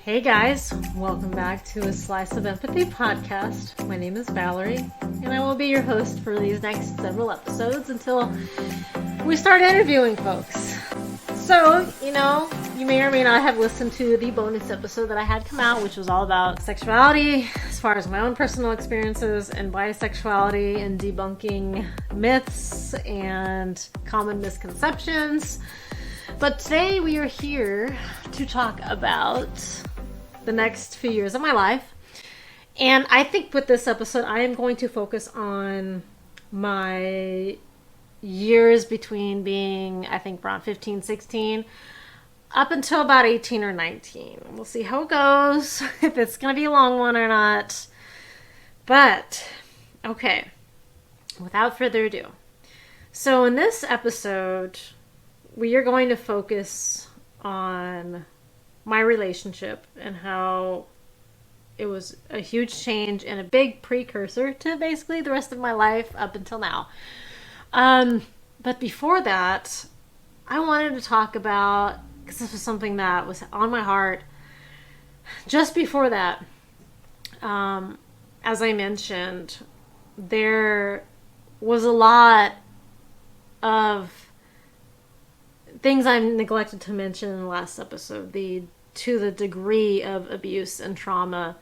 Hey guys, welcome back to a Slice of Empathy podcast. My name is Valerie, and I will be your host for these next several episodes until we start interviewing folks. So, you may or may not have listened to the bonus episode that I had come out, which was all about sexuality, as far as my own personal experiences, and bisexuality, and debunking myths and common misconceptions. But today we are here to talk about the next few years of my life. And I think with this episode, I am going to focus on my years between being, I think, around 15, 16, up until about 18 or 19. We'll see how it goes, if it's going to be a long one or not. But, okay, without further ado. So in this episode, we are going to focus on my relationship and how it was a huge change and a big precursor to basically the rest of my life up until now. But before that, I wanted to talk about, because this was something that was on my heart just before that. As I mentioned, there was a lot of things I neglected to mention in the last episode, to the degree of abuse and trauma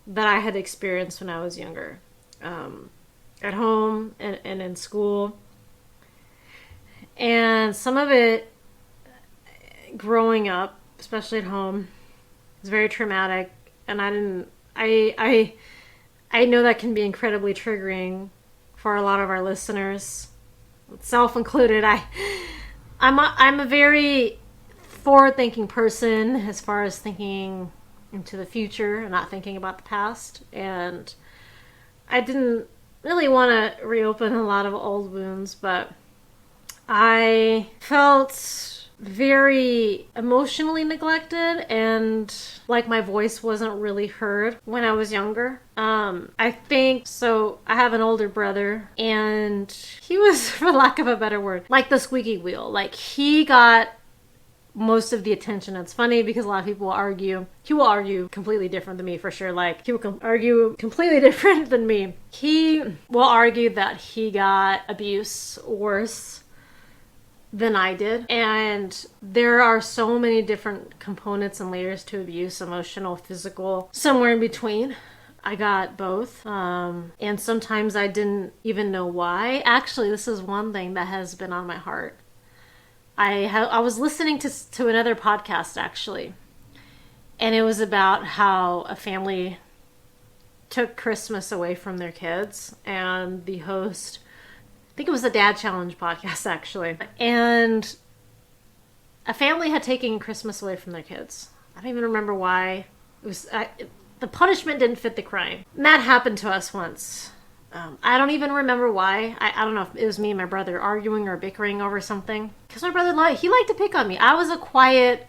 that I had experienced when I was younger, at home and in school. And some of it, growing up, especially at home, is very traumatic. And I know that can be incredibly triggering for a lot of our listeners, self included. I'm a very forward-thinking person as far as thinking into the future and not thinking about the past. And I didn't really want to reopen a lot of old wounds, but I felt very emotionally neglected and like my voice wasn't really heard when I was younger. I think, so I have an older brother, and he was, for lack of a better word, like the squeaky wheel. Like, he got most of the attention. It's funny because a lot of people he will argue completely different than me, for sure. Like, he will argue completely different than me. He will argue that he got abuse worse than I did. And there are so many different components and layers to abuse: emotional, physical, somewhere in between. I got both. And sometimes I didn't even know why. Actually, this is one thing that has been on my heart. I was listening to another podcast, actually, and it was about how a family took Christmas away from their kids, and the host, I think it was the Dad Challenge podcast, actually, and a family had taken Christmas away from their kids. I don't even remember why. It was the punishment didn't fit the crime. And that happened to us once. I don't even remember why. I don't know if it was me and my brother arguing or bickering over something. Because my brother, he liked to pick on me. I was a quiet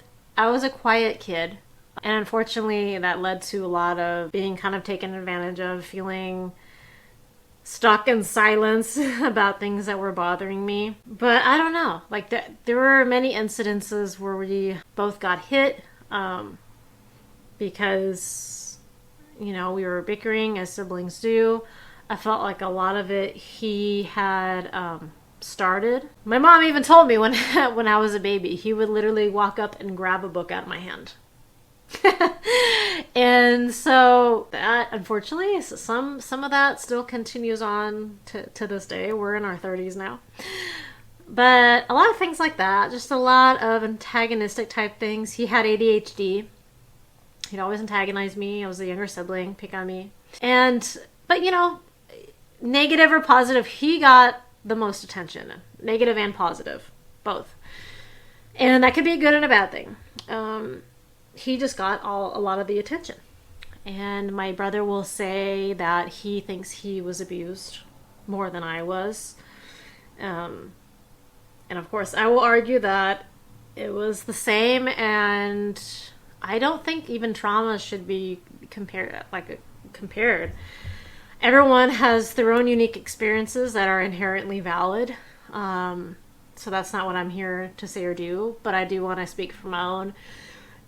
kid. And unfortunately, that led to a lot of being kind of taken advantage of, feeling stuck in silence about things that were bothering me. But I don't know. Like, there were many incidences where we both got hit because, we were bickering, as siblings do. I felt like a lot of it he had started. My mom even told me when I was a baby, he would literally walk up and grab a book out of my hand. And so that, unfortunately, some of that still continues on to this day. We're in our 30s now. But a lot of things like that, just a lot of antagonistic type things. He had ADHD. He'd always antagonize me. I was the younger sibling, pick on me. But negative or positive, he got the most attention. Negative and positive, both. And that could be a good and a bad thing. He just got a lot of the attention. And my brother will say that he thinks he was abused more than I was. And of course, I will argue that it was the same, and I don't think even trauma should be compared. Everyone has their own unique experiences that are inherently valid. So that's not what I'm here to say or do, but I do want to speak from my own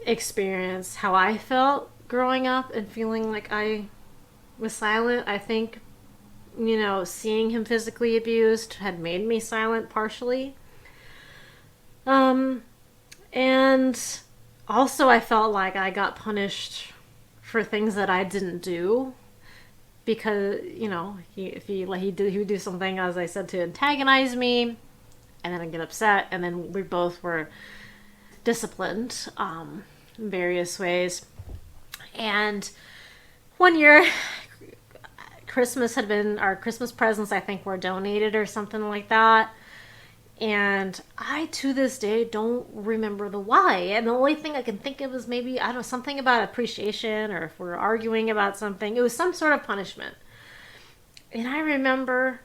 experience how I felt growing up and feeling like I was silent. I think, seeing him physically abused had made me silent partially. And also I felt like I got punished for things that I didn't do because, he would do something, as I said, to antagonize me, and then I'd get upset, and then we both were disciplined in various ways. And one year, our Christmas presents, I think, were donated or something like that. And I, to this day, don't remember the why. And the only thing I can think of is maybe, I don't know, something about appreciation, or if we're arguing about something. It was some sort of punishment. And I remember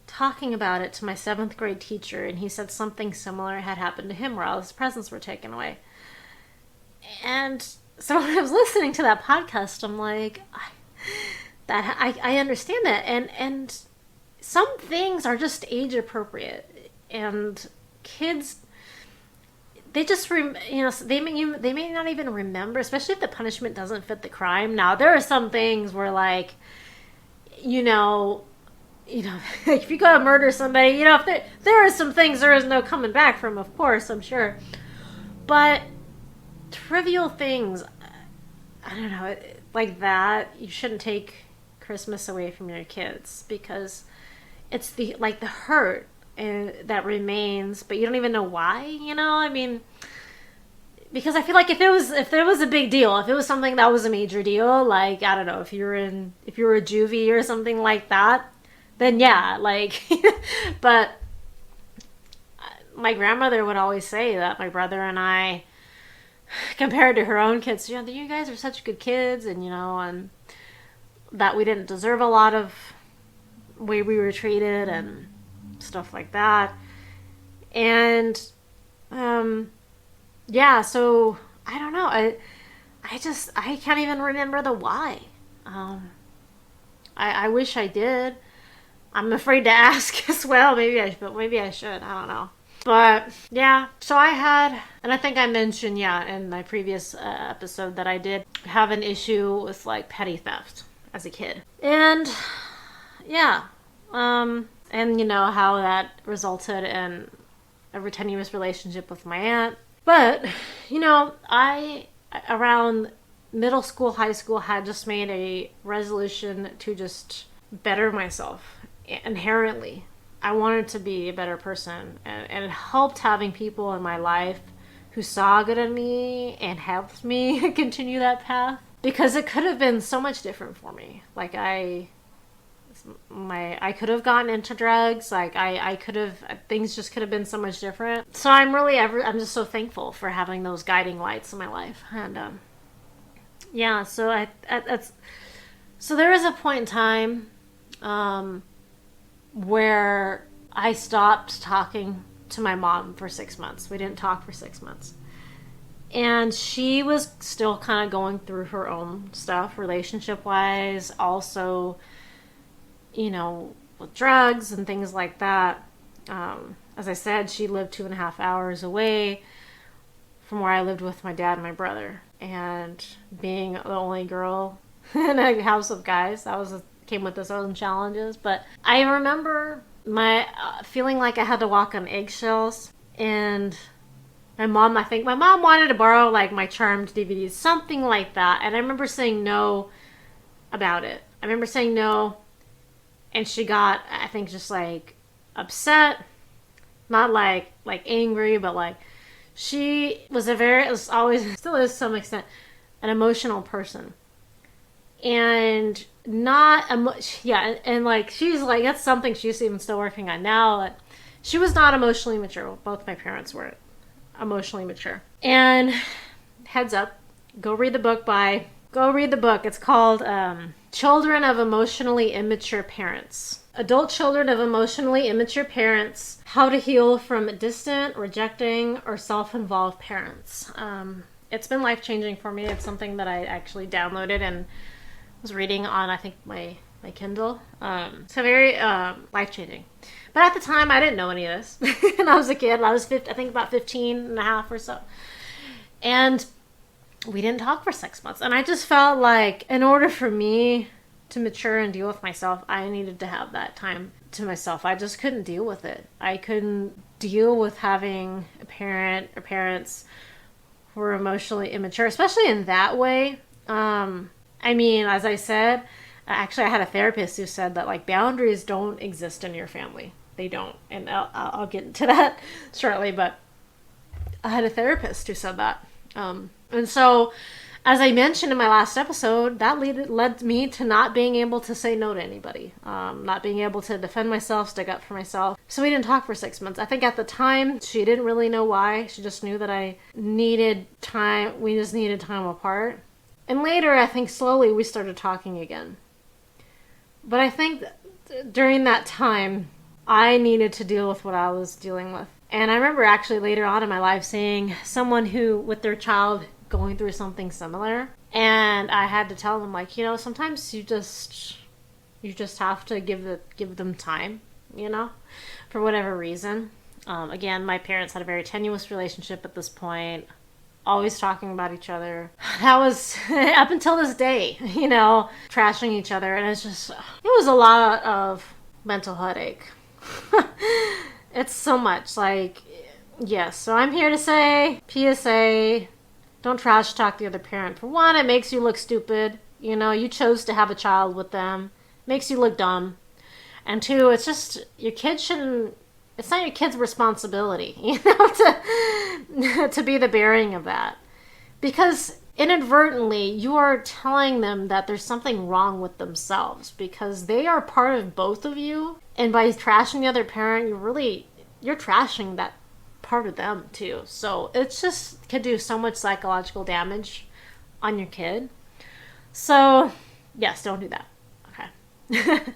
talking about it to my 7th grade teacher, and he said something similar had happened to him where all his presents were taken away. And so when I was listening to that podcast, I'm like, I understand that. And some things are just age appropriate. And kids, they just, they may not even remember, especially if the punishment doesn't fit the crime. Now, there are some things where, like, if you go to murder somebody, if there are some things there is no coming back from, of course, I'm sure. But trivial things, I don't know, like that, you shouldn't take Christmas away from your kids, because it's the hurt that remains, but you don't even know why, I mean, because I feel like if there was a big deal, if it was something that was a major deal, like, I don't know, if you were a juvie or something like that, then yeah, like, but my grandmother would always say that my brother and I, compared to her own kids, you guys are such good kids, and and that we didn't deserve a lot of way we were treated and stuff like that. And yeah, so I don't know, I can't even remember the why. I wish I did. I'm afraid to ask as well. Maybe I should. I don't know. But yeah, so I had, and I think I mentioned, in my previous episode, that I did have an issue with, like, petty theft as a kid. And yeah, and how that resulted in a tenuous relationship with my aunt. But, I, around middle school, high school, had just made a resolution to just better myself inherently. I wanted to be a better person, and it helped having people in my life who saw good in me and helped me continue that path, because it could have been so much different for me. Like, I could have gotten into drugs. Like, things just could have been so much different. So I'm just so thankful for having those guiding lights in my life. And yeah, so so there was a point in time where I stopped talking to my mom for 6 months. We didn't talk for 6 months. And she was still kind of going through her own stuff, relationship-wise, also, with drugs and things like that. As I said, she lived 2.5 hours away from where I lived with my dad and my brother. And being the only girl in a house of guys, came with its own challenges. But I remember my feeling like I had to walk on eggshells. And my mom wanted to borrow, like, my Charmed DVDs, something like that. And I remember saying no about it. I remember saying no, and she got, I think, just, like, upset. Not like angry, but, like, she was always, still is to some extent, an emotional person. And not and like, she's like, that's something she's even still working on now. She was not emotionally mature. Well, both my parents weren't emotionally mature. And heads up, go read the book. It's called Children of Emotionally Immature Parents. Adult Children of Emotionally Immature Parents, How to Heal from Distant, Rejecting, or Self-Involved Parents. It's been life-changing for me. It's something that I actually downloaded and was reading on, I think, my Kindle. So very life-changing. But at the time, I didn't know any of this. And I was a kid. I was I think about 15 and a half or so. And we didn't talk for 6 months. And I just felt like in order for me to mature and deal with myself, I needed to have that time to myself. I just couldn't deal with it. I couldn't deal with having a parent or parents who were emotionally immature, especially in that way. I mean, as I said, actually, I had a therapist who said that like boundaries don't exist in your family. They don't. And I'll get into that shortly, but I had a therapist who said that. And so, as I mentioned in my last episode, that led me to not being able to say no to anybody, not being able to defend myself, stick up for myself. So we didn't talk for 6 months. I think at the time, she didn't really know why. She just knew that I needed time. We just needed time apart. And later, I think slowly we started talking again. But I think during that time, I needed to deal with what I was dealing with. And I remember actually later on in my life seeing someone who, with their child, going through something similar, and I had to tell them, like, you know, sometimes you just have to give them time, you know, for whatever reason. Again, my parents had a very tenuous relationship at this point, always talking about each other. That was up until this day, you know, trashing each other, and it was a lot of mental headache. It's so much, like, yes. So I'm here to say, PSA, don't trash talk the other parent. For one, it makes you look stupid. You know, you chose to have a child with them. Makes you look dumb. And two, it's just, your kid shouldn't, it's not your kid's responsibility, you know, to be the bearing of that. Because inadvertently, you are telling them that there's something wrong with themselves because they are part of both of you. And by trashing the other parent, you're trashing that part of them too. So it just could do so much psychological damage on your kid. So yes, don't do that. Okay.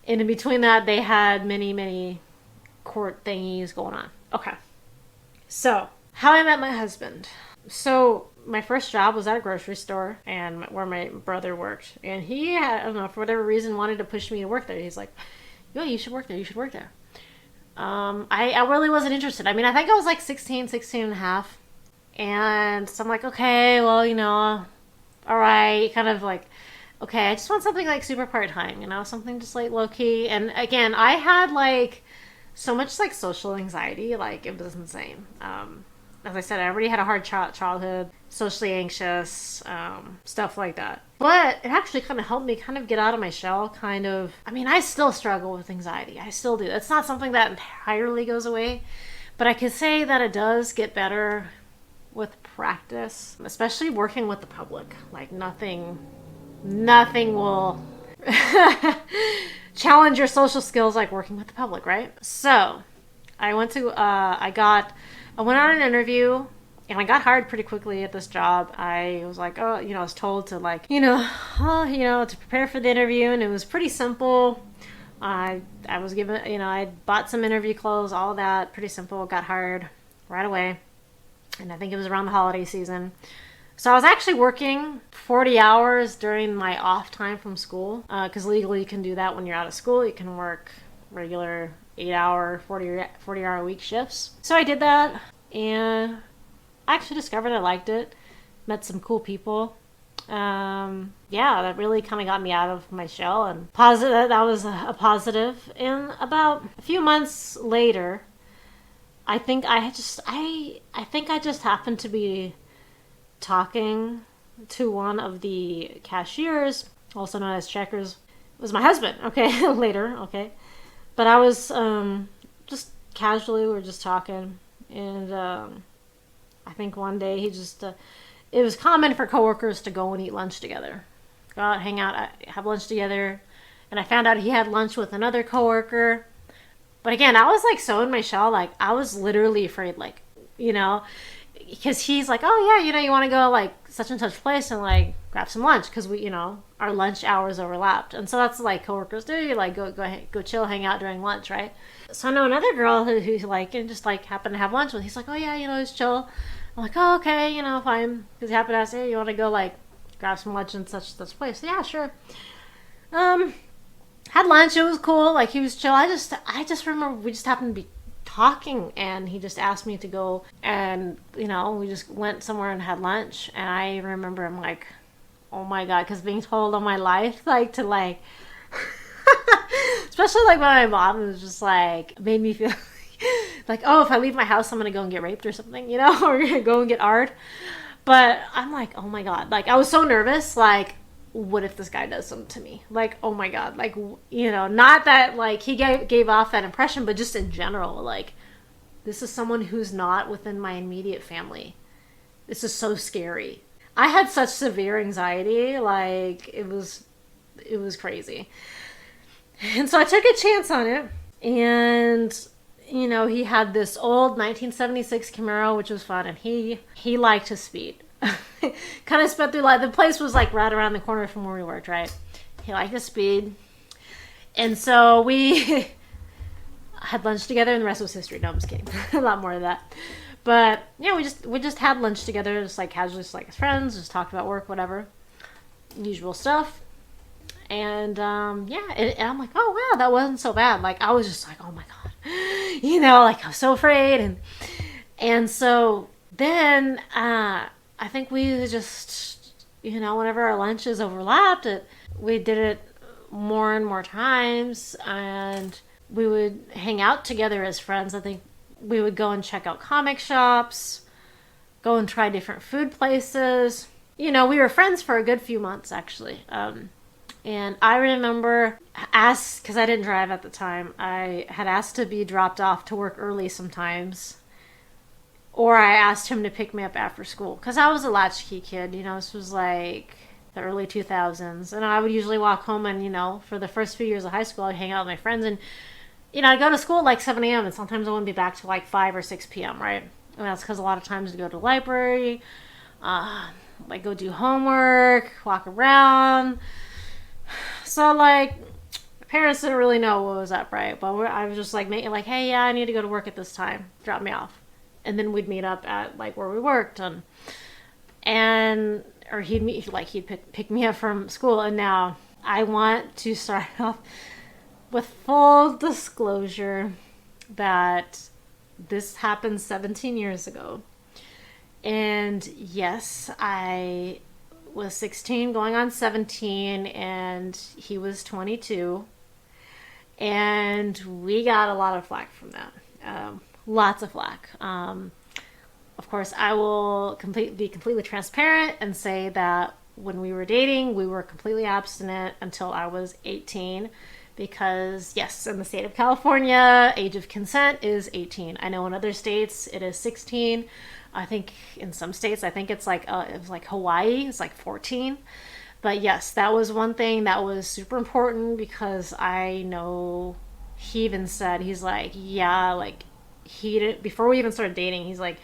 And in between that, they had many court thingies going on. Okay. So how I met my husband. So my first job was at a grocery store and where my brother worked. And he had, I don't know, for whatever reason, wanted to push me to work there. He's like, yo, you should work there. You should work there. I really wasn't interested. I mean, I think I was like 16 and a half. And so I'm like, okay, well, you know, all right. Kind of like, okay, I just want something like super part-time, you know, something just like low-key. And again, I had like so much like social anxiety, like it was insane. As I said, I already had a hard childhood, socially anxious, stuff like that. But it actually kind of helped me kind of get out of my shell, kind of. I mean, I still struggle with anxiety. I still do. It's not something that entirely goes away, but I could say that it does get better with practice, especially working with the public. Like nothing will challenge your social skills like working with the public, right? So I went on an interview and I got hired pretty quickly at this job. I was like, oh, you know, I was told to like, to prepare for the interview, and it was pretty simple. I was given, you know, I bought some interview clothes, all of that, pretty simple, got hired right away. And I think it was around the holiday season. So I was actually working 40 hours during my off time from school, because legally you can do that when you're out of school. You can work regular 8-hour, 40-hour week shifts. So I did that, and I actually discovered I liked it. Met some cool people. That really kind of got me out of my shell, and positive. That was a positive. And about a few months later, I think I just happened to be talking to one of the cashiers, also known as checkers. It was my husband. Okay, later. Okay. But I was just casually, we were just talking, and I think one day he just, it was common for coworkers to go and eat lunch together. Go out, hang out, have lunch together, and I found out he had lunch with another coworker. But again, I was like so in my shell, like I was literally afraid, like, you know, because he's like, oh yeah, you know, you want to go like such and such place and like grab some lunch because we, you know, our lunch hours overlapped. And so that's like coworkers do. You like go chill, hang out during lunch, right? So I know another girl who like, and just like happened to have lunch with. He's like, oh yeah, you know, it's chill. I'm like, oh okay, you know, fine. Because he happened to ask, hey, you want to go like grab some lunch in such place? Yeah, sure. Had lunch. It was cool. Like he was chill. I just remember we just happened to be talking, and he just asked me to go, and we just went somewhere and had lunch. And I remember I'm like, oh my god, because being told all my life, like, to like especially like when my mom was just like, made me feel like, oh, if I leave my house I'm gonna go and get raped or something, or go and get art. But I'm like, oh my god, like I was so nervous, like, what if this guy does something to me? Like, oh my god, like, not that like he gave off that impression, but just in general, like, this is someone who's not within my immediate family. This is so scary. I had such severe anxiety, like it was crazy. And so I took a chance on it, and he had this old 1976 Camaro, which was fun, and he liked to speed. Kind of sped through, like, the place was like right around the corner from where we worked, right? He liked to speed. And so we had lunch together, and the rest was history. No, I'm just kidding. A lot more of that. But yeah, we just had lunch together, just like casually, just like as friends, just talked about work, whatever. Usual stuff. And and I'm like, oh wow, that wasn't so bad. Like, I was just like, oh my god. Like I was so afraid. And so then I think we just, whenever our lunches overlapped, we did it more and more times, and we would hang out together as friends. I think we would go and check out comic shops, go and try different food places. We were friends for a good few months, actually. And I remember because I didn't drive at the time, I had asked to be dropped off to work early sometimes. Or I asked him to pick me up after school. Because I was a latchkey kid, this was like the early 2000s. And I would usually walk home and, for the first few years of high school, I'd hang out with my friends. And, I'd go to school at like 7 a.m. and sometimes I wouldn't be back till like 5 or 6 p.m., right? And that's because a lot of times I'd go to the library, like go do homework, walk around. So, like, parents didn't really know what was up, right? But I was just like, hey, yeah, I need to go to work at this time. Drop me off. And then we'd meet up at like where we worked, or he'd pick me up from school. And now I want to start off with full disclosure that this happened 17 years ago. And yes, I was 16 going on 17, and he was 22, and we got a lot of flack from that. Lots of flack. Of course, I will be completely transparent and say that when we were dating, we were completely abstinent until I was 18, because yes, in the state of California, age of consent is 18. I know in other states it is 16. I think in some states, it was like Hawaii, it's like 14. But yes, that was one thing that was super important, because I know he even said, he's like, yeah, like he did, before we even started dating, he's like,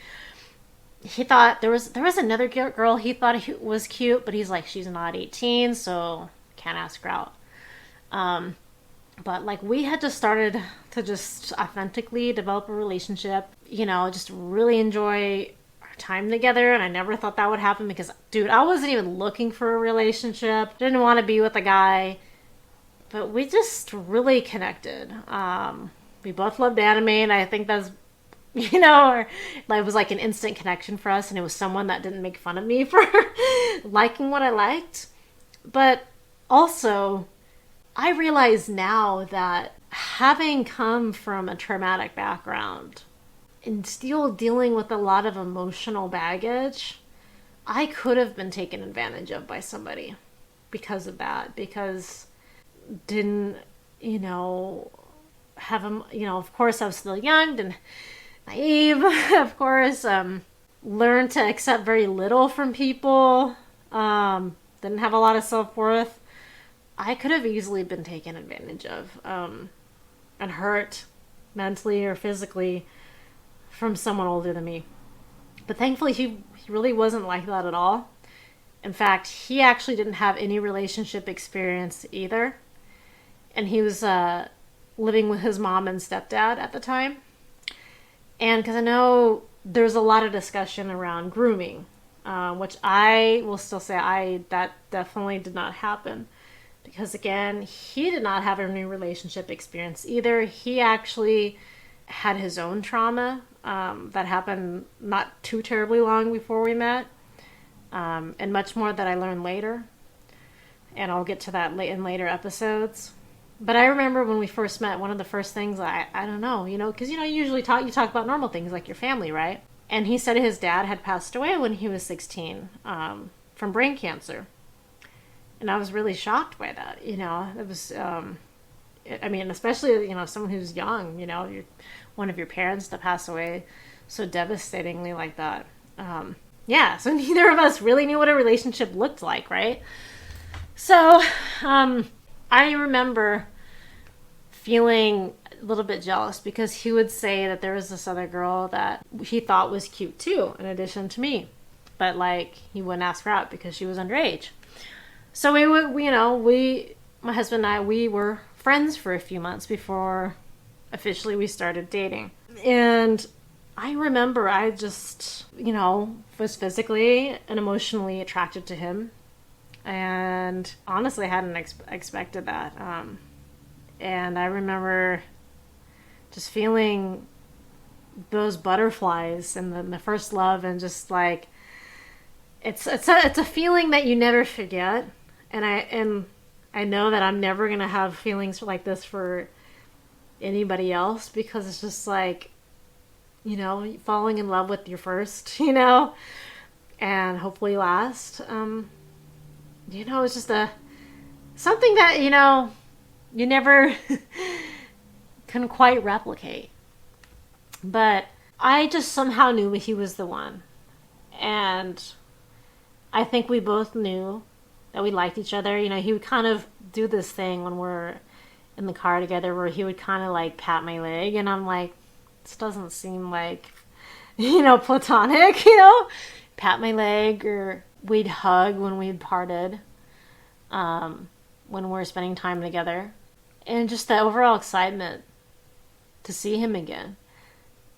he thought there was another girl he thought was cute, but he's like, she's not 18, so can't ask her out. But like, we had just started to just authentically develop a relationship, just really enjoy our time together. And I never thought that would happen, because, dude, I wasn't even looking for a relationship. Didn't want to be with a guy. But we just really connected. We both loved anime, and I think that's, or like, it was like an instant connection for us. And it was someone that didn't make fun of me for liking what I liked. But also, I realize now that having come from a traumatic background and still dealing with a lot of emotional baggage, I could have been taken advantage of by somebody because of that. Because didn't, have them, of course I was still young and naive, of course, learned to accept very little from people, didn't have a lot of self-worth. I could have easily been taken advantage of, and hurt mentally or physically from someone older than me. But thankfully, he really wasn't like that at all. In fact, he actually didn't have any relationship experience either. And he was living with his mom and stepdad at the time. And because I know there's a lot of discussion around grooming, which I will still say that definitely did not happen. Because again, he did not have any relationship experience either. He actually had his own trauma that happened not too terribly long before we met, and much more that I learned later. And I'll get to that in later episodes. But I remember when we first met, one of the first things I don't know, because you usually you talk about normal things like your family, right? And he said his dad had passed away when he was 16 from brain cancer. And I was really shocked by that. It was, especially, someone who's young, one of your parents to pass away so devastatingly like that. So neither of us really knew what a relationship looked like, right? So I remember feeling a little bit jealous because he would say that there was this other girl that he thought was cute too, in addition to me. But he wouldn't ask her out because she was underage. So my husband and I, we were friends for a few months before officially we started dating. And I remember I just, was physically and emotionally attracted to him. And honestly, I hadn't expected that. And I remember just feeling those butterflies and the first love, and just it's a feeling that you never forget. And I know that I'm never gonna have feelings like this for anybody else, because it's just falling in love with your first, and hopefully last. It's just something that, you never can quite replicate. But I just somehow knew he was the one. And I think we both knew that we liked each other. He would kind of do this thing when we're in the car together where he would kind of pat my leg. And I'm like, this doesn't seem like, platonic, pat my leg, or we'd hug when we'd parted, when we were spending time together. And just the overall excitement to see him again.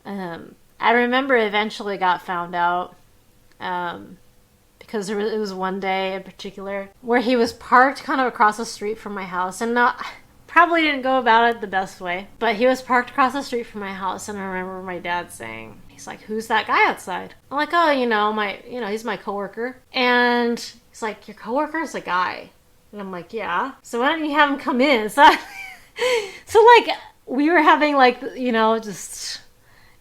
I remember eventually got found out, because it was one day in particular where he was parked kind of across the street from my house, and probably didn't go about it the best way, but he was parked across the street from my house. And I remember my dad saying, he's like, "Who's that guy outside?" I'm like, "Oh, he's my coworker." And he's like, "Your coworker's a guy?" And I'm like, "Yeah." "So why don't you have him come in?" So we were having just,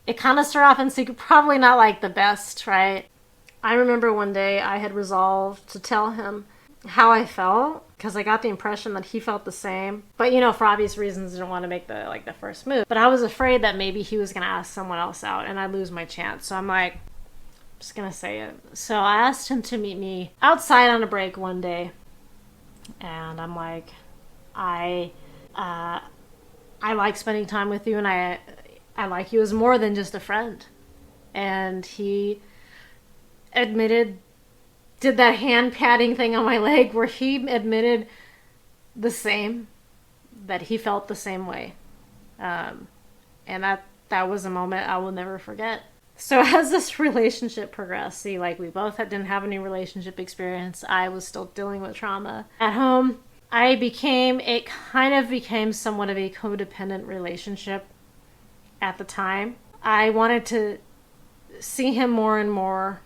it kind of started off in secret, probably not the best, right? I remember one day I had resolved to tell him how I felt, because I got the impression that he felt the same. But, for obvious reasons, I didn't want to make the first move. But I was afraid that maybe he was going to ask someone else out and I'd lose my chance. So I'm like, I'm just going to say it. So I asked him to meet me outside on a break one day. And I'm like, I like spending time with you, and I like you as more than just a friend. And he did that hand patting thing on my leg where he admitted the same, that he felt the same way. And that was a moment I will never forget. So as this relationship progressed, we both didn't have any relationship experience. I was still dealing with trauma at home. It kind of became somewhat of a codependent relationship at the time. I wanted to see him more and more.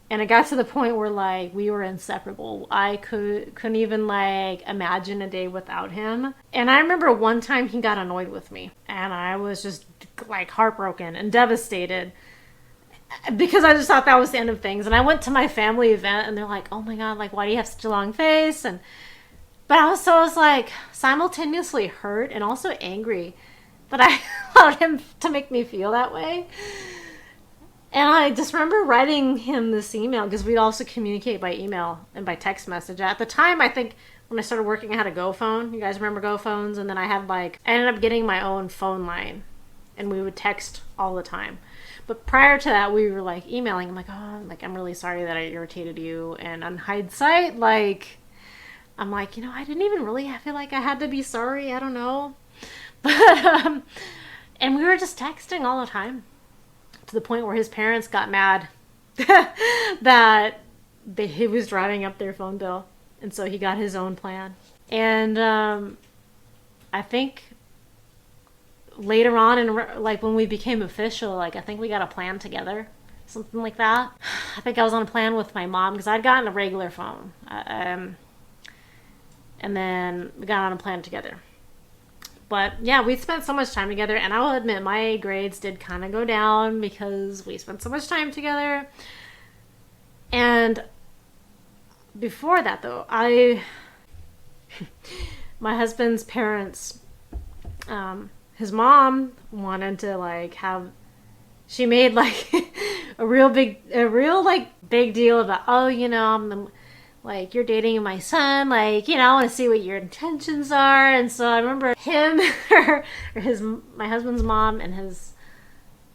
And it got to the point where we were inseparable. I couldn't even imagine a day without him. And I remember one time he got annoyed with me, and I was just heartbroken and devastated, because I just thought that was the end of things. And I went to my family event, and they're like, "Oh my God, why do you have such a long face?" But I was simultaneously hurt and also angry that I allowed him to make me feel that way. And I just remember writing him this email, because we'd also communicate by email and by text message. At the time, I think when I started working, I had a Go phone. You guys remember Go phones? And then I had I ended up getting my own phone line, and we would text all the time. But prior to that, we were emailing. I'm like, "Oh, I'm really sorry that I irritated you." And on hindsight, I'm like, I didn't even really feel like I had to be sorry. I don't know. But, and we were just texting all the time, to the point where his parents got mad that he was driving up their phone bill. And so he got his own plan. And I think later on, and like when we became official, like I think we got a plan together, something like that. I think I was on a plan with my mom because I'd gotten a regular phone, and then we got on a plan together. But yeah, we spent so much time together, and I will admit my grades did kind of go down because we spent so much time together. And before that, though, my husband's parents, his mom wanted to like have, she made like a real like big deal about, oh, you know, like you're dating my son, like, you know, I want to see what your intentions are. And so I remember him or my husband's mom and his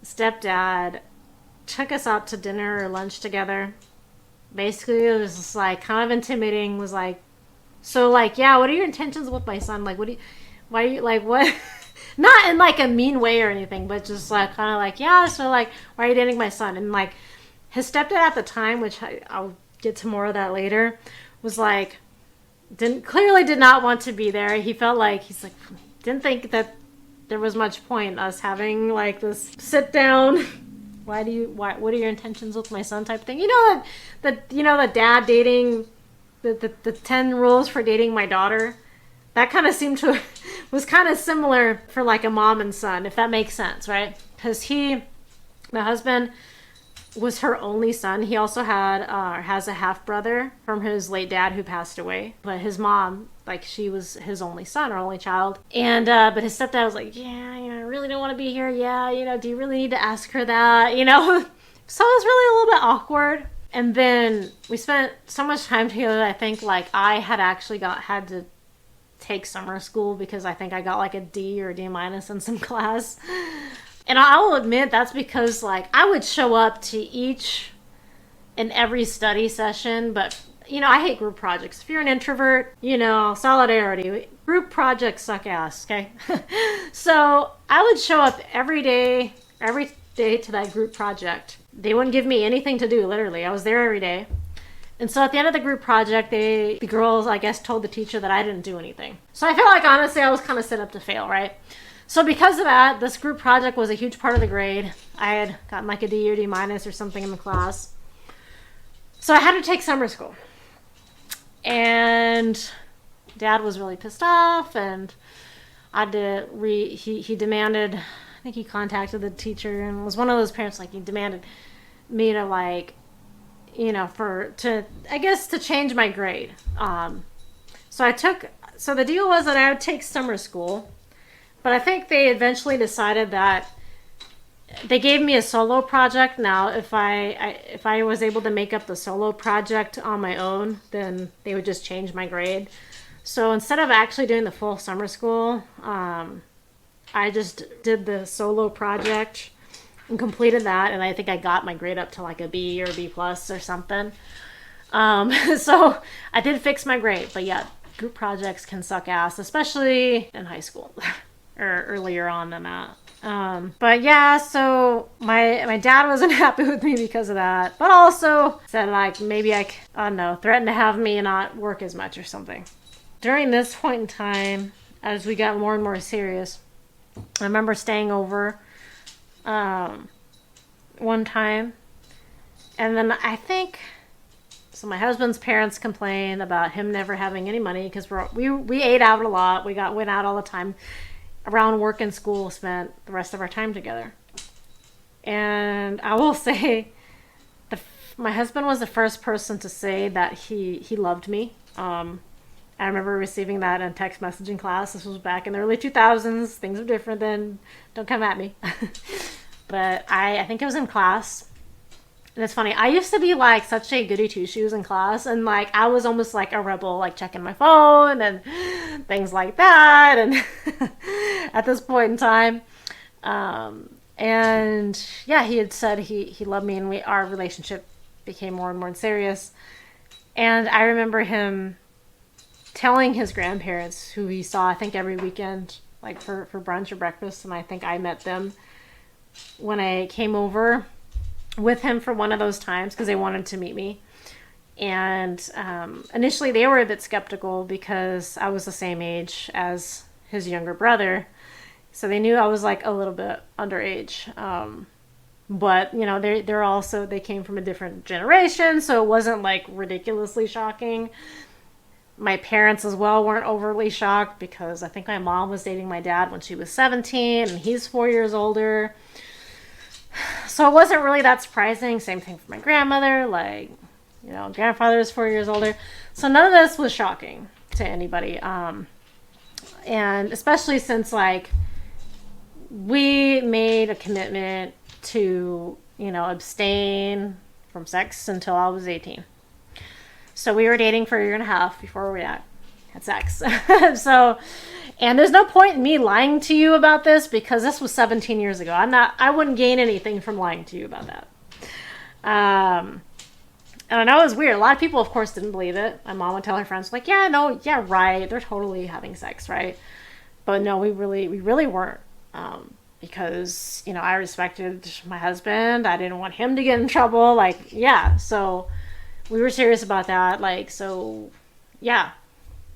stepdad took us out to dinner or lunch together. Basically it was just like kind of intimidating, was like, so like, yeah, what are your intentions with my son? Like, why are you like, what? Not in like a mean way or anything, but just like kind of like, yeah, so like, why are you dating my son? And like his stepdad at the time, which I'll get to more of that later, was like, clearly did not want to be there. He felt like, he's like, didn't think that there was much point in us having like this sit down, what are your intentions with my son type thing. You know, the dad dating, the 10 rules for dating my daughter. That kind of seemed to, was kind of similar for like a mom and son, if that makes sense, right? Because my husband was her only son. He also has a half brother from his late dad who passed away. But his mom, like, she was his only son or only child. And but his stepdad was like, yeah, you know, I really don't want to be here. Yeah, you know, do you really need to ask her that? You know, so it was really a little bit awkward. And then we spent so much time together. I think like I had actually had to take summer school because I think I got like a D or a D minus in some class. And I will admit that's because like I would show up to each and every study session, but you know, I hate group projects. If you're an introvert, you know, solidarity. Group projects suck ass, okay? So I would show up every day to that group project. They wouldn't give me anything to do, literally. I was there every day. And so at the end of the group project, the girls, I guess, told the teacher that I didn't do anything. So I feel like, honestly, I was kind of set up to fail, right? So because of that, this group project was a huge part of the grade. I had gotten like a D or D minus or something in the class. So I had to take summer school. And Dad was really pissed off, and I had to he demanded, I think he contacted the teacher, and was one of those parents, like, he demanded me to, like, you know, to change my grade. So the deal was that I would take summer school, but I think they eventually decided that they gave me a solo project. Now, if I was able to make up the solo project on my own, then they would just change my grade. So instead of actually doing the full summer school, I just did the solo project and completed that, and I think I got my grade up to like a B or B plus or something. So I did fix my grade, but yeah, group projects can suck ass, especially in high school or earlier on than that. But yeah, so my dad wasn't happy with me because of that, but also said like maybe I don't know, threatened to have me not work as much or something. During this point in time, as we got more and more serious, I remember staying over one time, and then I think so my husband's parents complained about him never having any money because we ate out a lot. Went out all the time around work and school, spent the rest of our time together. And I will say my husband was the first person to say that he loved me. I remember receiving that in text messaging class. This was back in the early 2000s. Things were different then. Don't come at me. But I think it was in class. And it's funny. I used to be like such a goody two-shoes in class. And like I was almost like a rebel, like checking my phone and things like that. And at this point in time. And yeah, he had said he loved me, and our relationship became more and more serious. And I remember him telling his grandparents, who he saw I think every weekend, like for brunch or breakfast, and I think I met them when I came over with him for one of those times because they wanted to meet me. And initially they were a bit skeptical because I was the same age as his younger brother, So they knew I was like a little bit underage. But you know, they're also, they came from a different generation, so it wasn't like ridiculously shocking. My parents as well weren't overly shocked because I think my mom was dating my dad when she was 17 and he's 4 years older. So it wasn't really that surprising. Same thing for my grandmother. Like, you know, grandfather is 4 years older. So none of this was shocking to anybody. And especially since, like, we made a commitment to, you know, abstain from sex until I was 18. So we were dating for a year and a half before we had sex. So, and there's no point in me lying to you about this because this was 17 years ago. I wouldn't gain anything from lying to you about that. And I know it was weird. A lot of people, of course, didn't believe it. My mom would tell her friends, like, yeah, no, yeah, right. They're totally having sex, right? But no, we really weren't. Because, you know, I respected my husband. I didn't want him to get in trouble. Like, yeah. So we were serious about that. Like, so, yeah.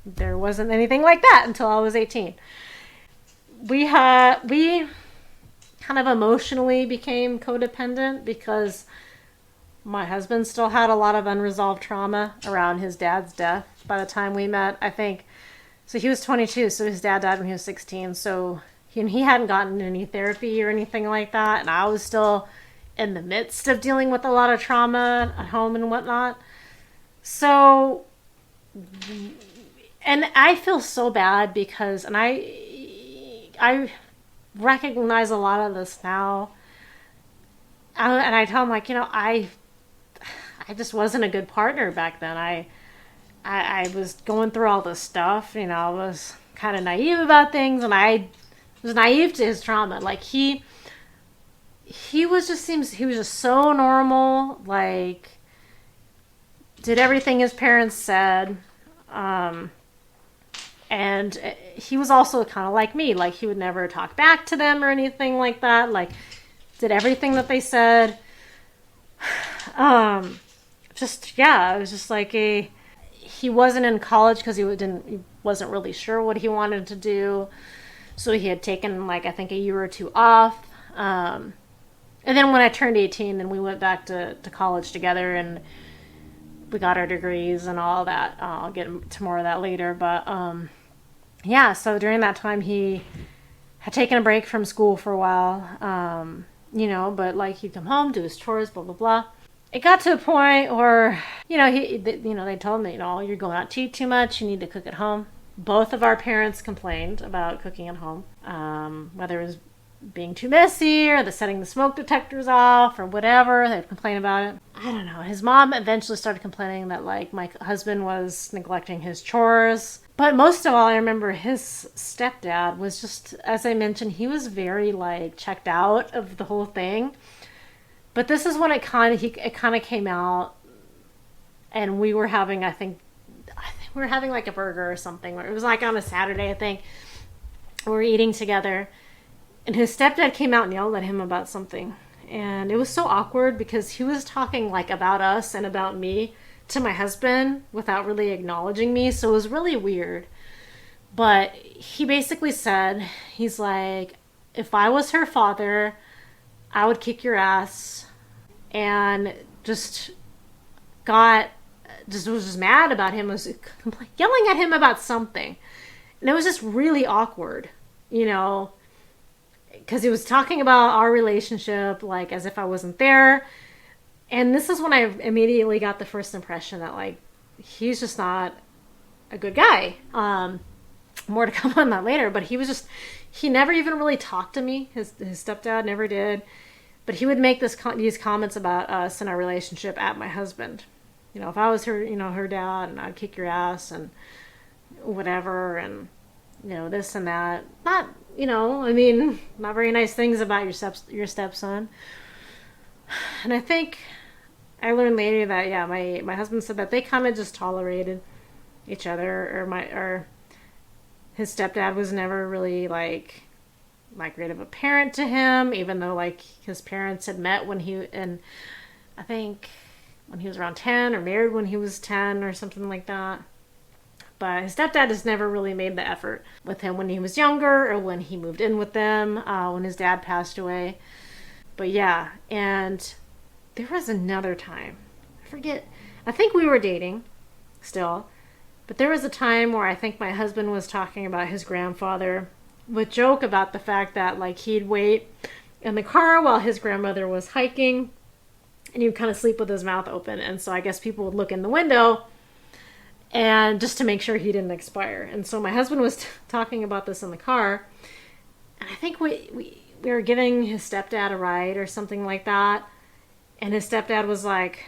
There wasn't anything like that until I was 18. We kind of emotionally became codependent because my husband still had a lot of unresolved trauma around his dad's death by the time we met. I think, so he was 22, so his dad died when he was 16. So he hadn't gotten any therapy or anything like that. And I was still in the midst of dealing with a lot of trauma at home and whatnot. So, and I feel so bad because, and I recognize a lot of this now. And I tell him, like, you know, I just wasn't a good partner back then. I was going through all this stuff, you know, I was kind of naive about things, and I was naive to his trauma. Like, he was just so normal, like, did everything his parents said, and he was also kind of like me. Like, he would never talk back to them or anything like that. Like, did everything that they said. Just, yeah, it was just like he wasn't in college because he wasn't really sure what he wanted to do. So he had taken, like, I think a year or two off. And then when I turned 18, then we went back to college together, and we got our degrees and all that. I'll get to more of that later. But, yeah, so during that time, he had taken a break from school for a while. You know, but, like, he'd come home, do his chores, blah, blah, blah. It got to a point where, you know, they told me, you know, you're going out to eat too much. You need to cook at home. Both of our parents complained about cooking at home, whether it was being too messy or setting the smoke detectors off or whatever. They'd complain about it. I don't know. His mom eventually started complaining that, like, my husband was neglecting his chores. But most of all, I remember his stepdad was just, as I mentioned, he was very, like, checked out of the whole thing. But this is when it kind of came out, and we were having, I think we were having like a burger or something. It was like on a Saturday, I think. We were eating together, and his stepdad came out and yelled at him about something. And it was so awkward because he was talking, like, about us and about me to my husband without really acknowledging me. So it was really weird. But he basically said, he's like, if I was her father, I would kick your ass. And was just mad about him, was yelling at him about something. And it was just really awkward, you know, because he was talking about our relationship, like, as if I wasn't there. And this is when I immediately got the first impression that, like, he's just not a good guy. More to come on that later, but he never even really talked to me. His stepdad never did. But he would make these comments about us and our relationship at my husband. You know, if I was her dad, and I'd kick your ass and whatever, and, you know, this and that. Not, you know, I mean, not very nice things about your stepson. And I think I learned later that, yeah, my husband said that they kind of just tolerated each other, or his stepdad was never really, like great of a parent to him, even though, like, his parents had met I think when he was around 10, or married when he was 10 or something like that. But his stepdad has never really made the effort with him when he was younger or when he moved in with them, when his dad passed away. But yeah, and there was another time. I forget. I think we were dating still. But there was a time where I think my husband was talking about his grandfather with joke about the fact that like he'd wait in the car while his grandmother was hiking and he'd kind of sleep with his mouth open. And so I guess people would look in the window and just to make sure he didn't expire. And so my husband was talking about this in the car. And I think we were giving his stepdad a ride or something like that. And his stepdad was like,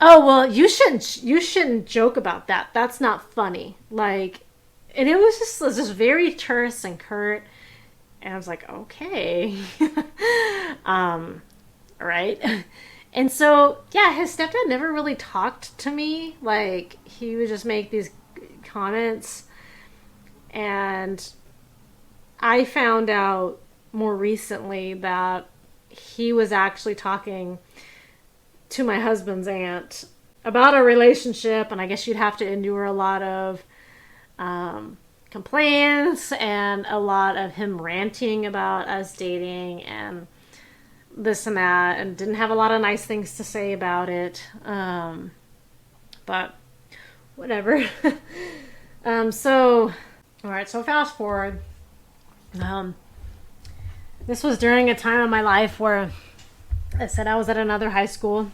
"Oh, well, you shouldn't joke about that. That's not funny." Like, and it was just very terse and curt. And I was like, okay. All right. And so, yeah, his stepdad never really talked to me. Like, he would just make these comments. And I found out more recently that he was actually talking to my husband's aunt about a relationship, and I guess you'd have to endure a lot of complaints and a lot of him ranting about us dating and this and that, and didn't have a lot of nice things to say about it. But whatever. So, all right, so fast forward. This was during a time in my life where I said I was at another high school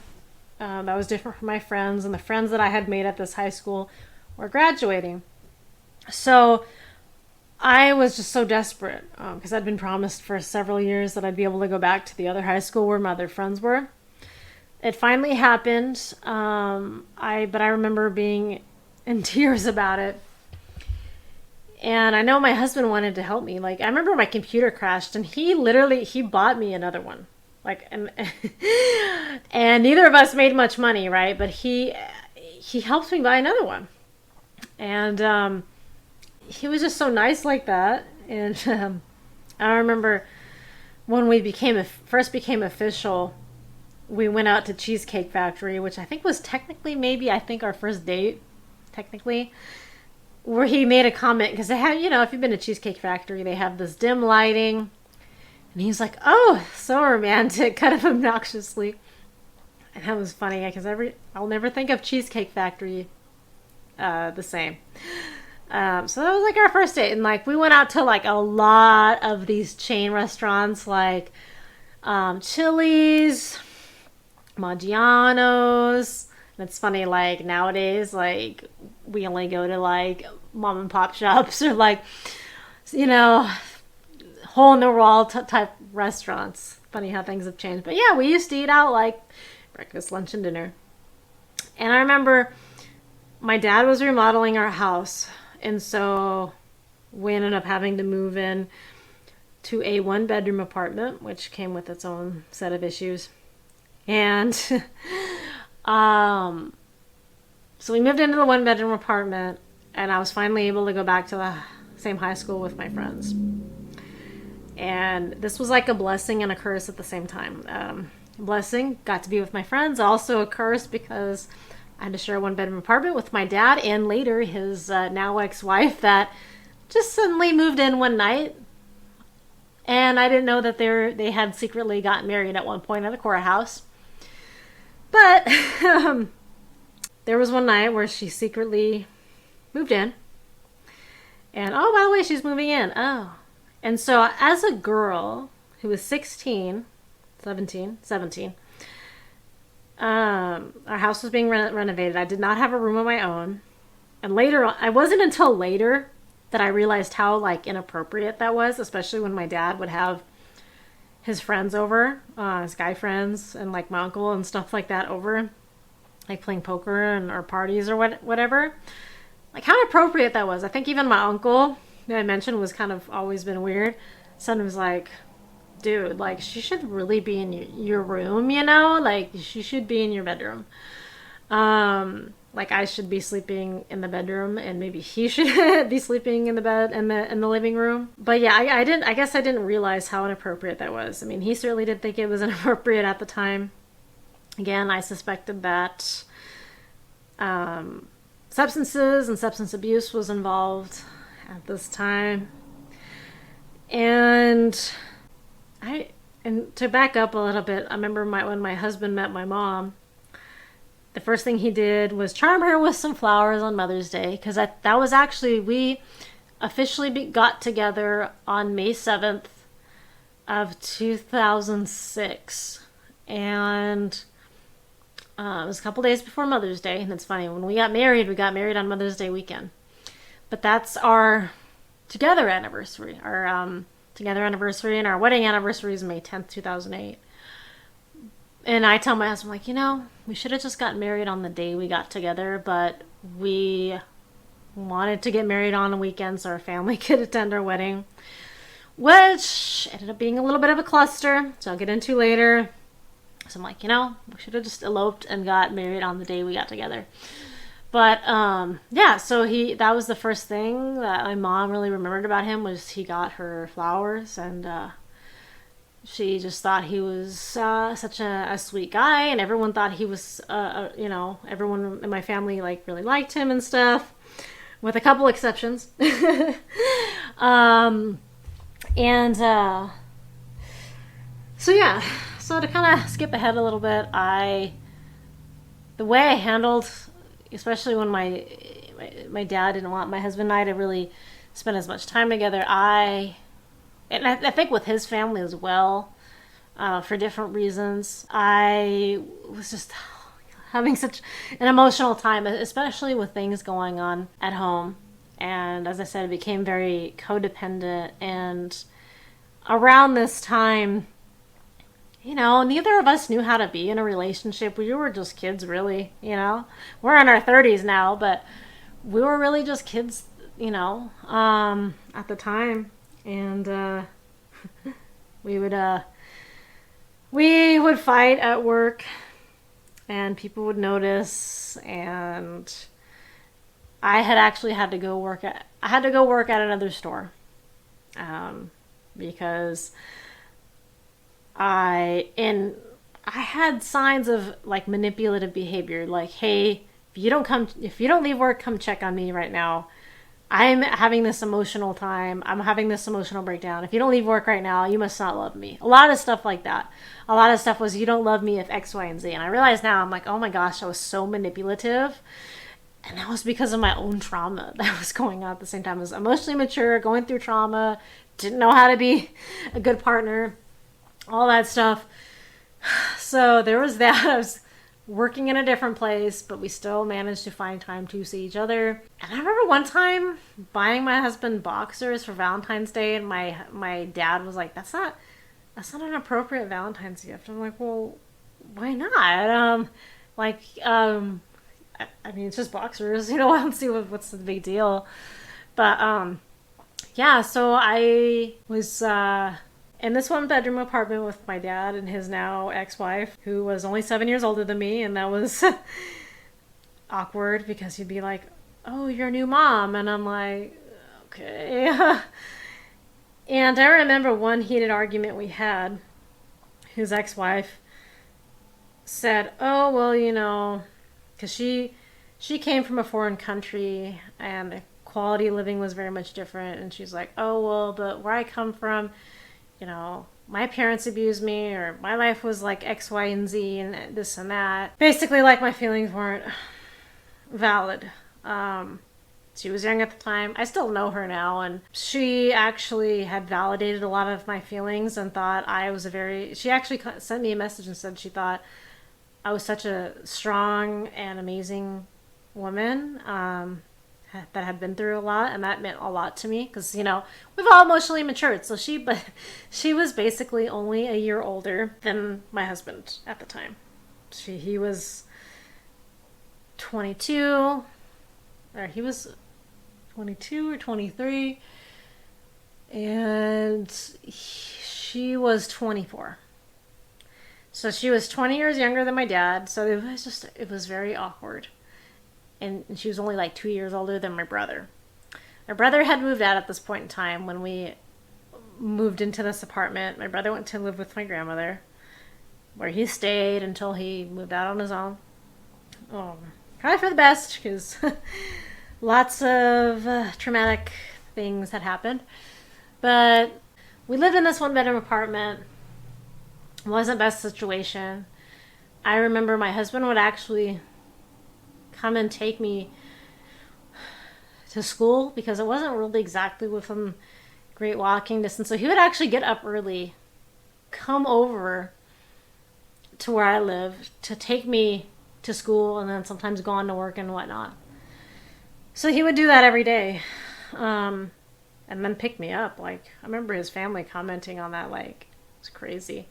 that was different from my friends, and the friends that I had made at this high school were graduating. So I was just so desperate because I'd been promised for several years that I'd be able to go back to the other high school where my other friends were. It finally happened. But I remember being in tears about it. And I know my husband wanted to help me. Like, I remember my computer crashed and he bought me another one. Like, and neither of us made much money, right? But he helped me buy another one. And he was just so nice like that. And I remember when we first became official, we went out to Cheesecake Factory, which I think was technically our first date, technically, where he made a comment, because they have, if you've been to Cheesecake Factory, they have this dim lighting, and he's like, "Oh, so romantic," kind of obnoxiously. And that was funny, because I'll never think of Cheesecake Factory the same. So that was like our first date, and like we went out to like a lot of these chain restaurants, like Chili's, Maggiano's. And it's funny, like nowadays, like we only go to like mom and pop shops or like, hole in the wall type restaurants. Funny how things have changed. But yeah, we used to eat out like breakfast, lunch, and dinner. And I remember my dad was remodeling our house. And so we ended up having to move in to a 1-bedroom apartment, which came with its own set of issues. And so we moved into the 1-bedroom apartment, and I was finally able to go back to the same high school with my friends. And this was like a blessing and a curse at the same time. Blessing, got to be with my friends. Also a curse because I had to share a 1-bedroom apartment with my dad and later his now ex-wife that just suddenly moved in one night. And I didn't know that they had secretly gotten married at one point at a courthouse. But there was one night where she secretly moved in. And, oh, by the way, she's moving in. Oh. And so as a girl who was 17, our house was being renovated. I did not have a room of my own. And later on, it wasn't until later that I realized how, like, inappropriate that was, especially when my dad would have his friends over, his guy friends, and, like, my uncle and stuff like that over, like, playing poker or parties or whatever. Like, how inappropriate that was. I think even my uncle, that I mentioned, was kind of always been weird. Son was like, "Dude, like, she should really be in your room, Like, she should be in your bedroom. Like, I should be sleeping in the bedroom, and maybe he should be sleeping in the bed in the living room." But yeah, I guess I didn't realize how inappropriate that was. I mean, he certainly did think it was inappropriate at the time. Again, I suspected that substances and substance abuse was involved at this time. And and to back up a little bit, I remember when my husband met my mom, the first thing he did was charm her with some flowers on Mother's Day, because that was actually, we officially got together on May 7th of 2006. And it was a couple days before Mother's Day. And it's funny, when we got married on Mother's Day weekend. But that's our together anniversary. Our together anniversary, and our wedding anniversary is May 10th, 2008. And I tell my husband, like, we should have just gotten married on the day we got together, but we wanted to get married on a weekend so our family could attend our wedding, which ended up being a little bit of a cluster, so I'll get into later. So I'm like, we should have just eloped and got married on the day we got together. But yeah, so that was the first thing that my mom really remembered about him, was he got her flowers, and she just thought he was such a sweet guy, and everyone thought he was, everyone in my family really liked him and stuff, with a couple exceptions. And so yeah, so to kind of skip ahead a little bit, the way I handled, especially when my dad didn't want my husband and I to really spend as much time together, and I think with his family as well, for different reasons, I was just having such an emotional time, especially with things going on at home. And as I said, it became very codependent. And around this time, neither of us knew how to be in a relationship. We were just kids, really, We're in our 30s now, but we were really just kids, at the time. And we would fight at work, and people would notice, and I had to go work at another store, because I had signs of manipulative behavior, like, hey, if you don't leave work, come check on me right now. I'm having this emotional time. I'm having this emotional breakdown. If you don't leave work right now, you must not love me. A lot of stuff like that. A lot of stuff was, you don't love me if X, Y, and Z. And I realize now, I'm like, oh my gosh, I was so manipulative. And that was because of my own trauma that was going on at the same time. I was emotionally mature, going through trauma, didn't know how to be a good partner, all that stuff. So there was that. I was working in a different place, but we still managed to find time to see each other. And I remember one time buying my husband boxers for Valentine's Day, and my dad was like, that's not an appropriate Valentine's gift. I'm like, well, why not? I mean, it's just boxers, I don't see what's the big deal. But yeah, so I was in this one bedroom apartment with my dad and his now ex-wife, who was only 7 years older than me, and that was awkward, because he'd be like, oh, you're a new mom, and I'm like, okay. And I remember one heated argument we had. His ex-wife said, oh, well, because she came from a foreign country, and the quality of living was very much different, and she's like, oh, well, but where I come from, my parents abused me, or my life was like X, Y, and Z, and this and that. Basically, my feelings weren't valid. She was young at the time. I still know her now, and she actually had validated a lot of my feelings and thought she actually sent me a message and said she thought I was such a strong and amazing woman, that had been through a lot, and that meant a lot to me, because we've all emotionally matured. So she was basically only a year older than my husband at the time. He was 22, or he was 22 or 23, and she was 24. So she was 20 years younger than my dad, so it was very awkward. And she was only 2 years older than my brother. My brother had moved out at this point in time when we moved into this apartment. My brother went to live with my grandmother, where he stayed until he moved out on his own. Probably for the best, because lots of traumatic things had happened. But we lived in this one bedroom apartment. It wasn't best situation. I remember my husband would actually come and take me to school because it wasn't really exactly within great walking distance. So he would actually get up early, come over to where I live to take me to school, and then sometimes go on to work and whatnot. So he would do that every day. And then pick me up. Like, I remember his family commenting on that, like, it's crazy.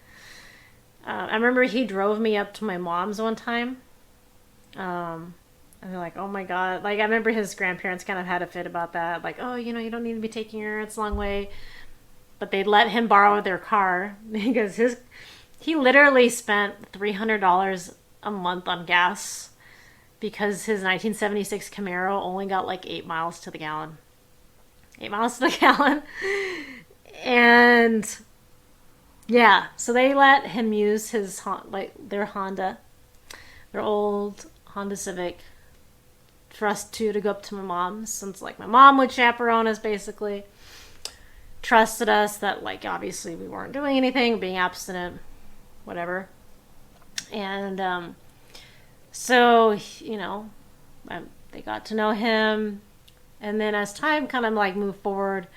I remember he drove me up to my mom's one time. And they're like, oh my God. Like, I remember his grandparents kind of had a fit about that. Like, oh, you know, you don't need to be taking her. It's a long way. But they let him borrow their car because he literally spent $300 a month on gas because his 1976 Camaro only got like 8 miles to the gallon. 8 miles to the gallon. And yeah, so they let him use his, like, their Honda, their old Honda Civic, for us two to go up to my mom's, since like my mom would chaperone us, basically trusted us that, like, obviously we weren't doing anything, being abstinent, whatever. And so, you know, they got to know him. And then as time kind of like moved forward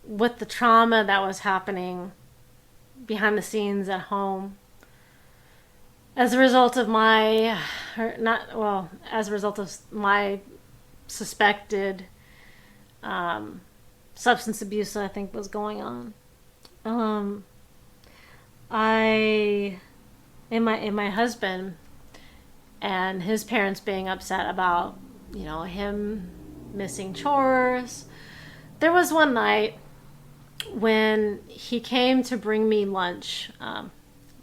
with the trauma that was happening behind the scenes at home, as a result of my, as a result of my suspected substance abuse that I think was going on, and my husband and his parents being upset about, you know, him missing chores. There was one night when he came to bring me lunch,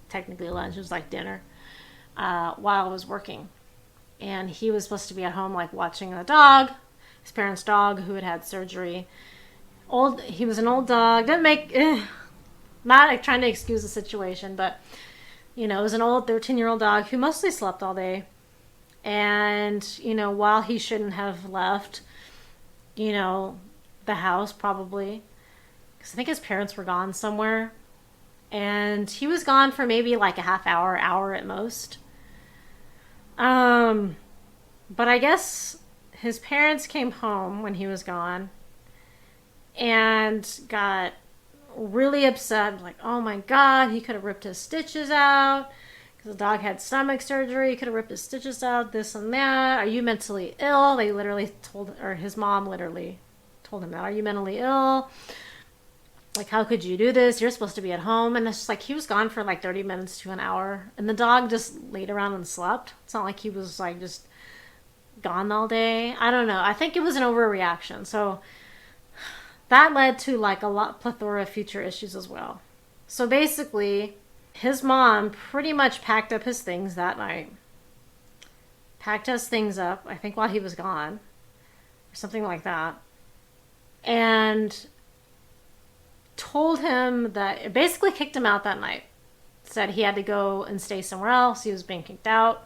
technically lunch, it was like dinner, while I was working. And he was supposed to be at home, like, watching the dog, his parents' dog, who had had surgery. He was an old dog, didn't make, not like trying to excuse the situation, but, you know, it was an old 13-year-old dog who mostly slept all day. And, you know, while he shouldn't have left, you know, the house, probably, because I think his parents were gone somewhere, and he was gone for maybe like a half hour at most. But I guess his parents came home when he was gone and got really upset, like, oh my God, he could have ripped his stitches out because the dog had stomach surgery. He could have ripped his stitches out, this and that. Are you mentally ill? They literally told, or his mom literally told him that. Are you mentally ill? Like, how could you do this? You're supposed to be at home. And it's just like, he was gone for like 30 minutes to an hour. And the dog just laid around and slept. It's not like he was like just gone all day. I don't know. I think it was an overreaction. So that led to like a plethora of future issues as well. So basically, his mom pretty much packed up his things that night. Packed his things up, I think while he was gone. Or something like that. And told him that, basically kicked him out that night. Said he had to go and stay somewhere else. He was being kicked out.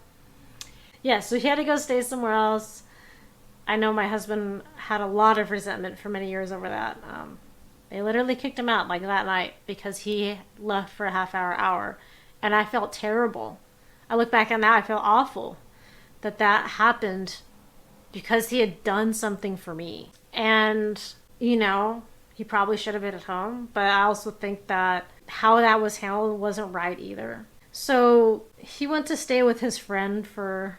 Yeah, so he had to go stay somewhere else. I know my husband had a lot of resentment for many years over that. They literally kicked him out like that night because he left for a half hour. And I felt terrible. I look back on that, I feel awful that happened because he had done something for me. And, you know, he probably should have been at home, but I also think that how that was handled wasn't right either. So he went to stay with his friend for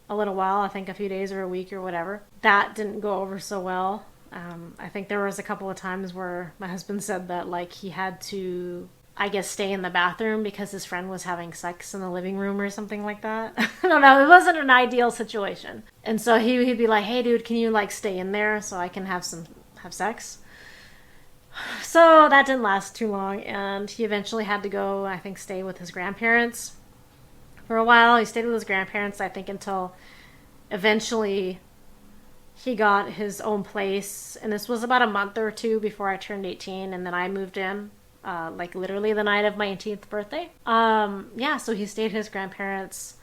a little while, I think a few days or a week or whatever. That didn't go over so well. I think there was a couple of times where my husband said that, like, he had to, I guess, stay in the bathroom because his friend was having sex in the living room or something like that. I don't know. It wasn't an ideal situation. And so he'd be like, hey, dude, can you, like, stay in there so I can have sex? So that didn't last too long, and he eventually had to go, I think, stay with his grandparents for a while. He stayed with his grandparents, I think, until eventually he got his own place. And this was about a month or two before I turned 18, and then I moved in, like literally the night of my 18th birthday. Yeah, so he stayed with his grandparents.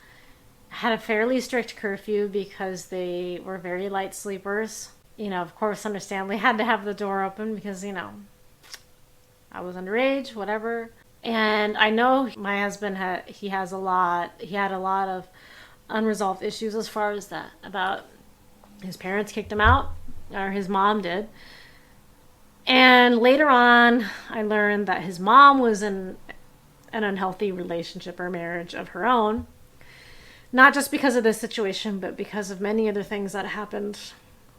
had a fairly strict curfew because they were very light sleepers. Of course, understandably, had to have the door open because, I was underage, whatever. And I know my husband he had a lot of unresolved issues as far as that, about his parents kicked him out, or his mom did. And later on, I learned that his mom was in an unhealthy relationship or marriage of her own. Not just because of this situation, but because of many other things that happened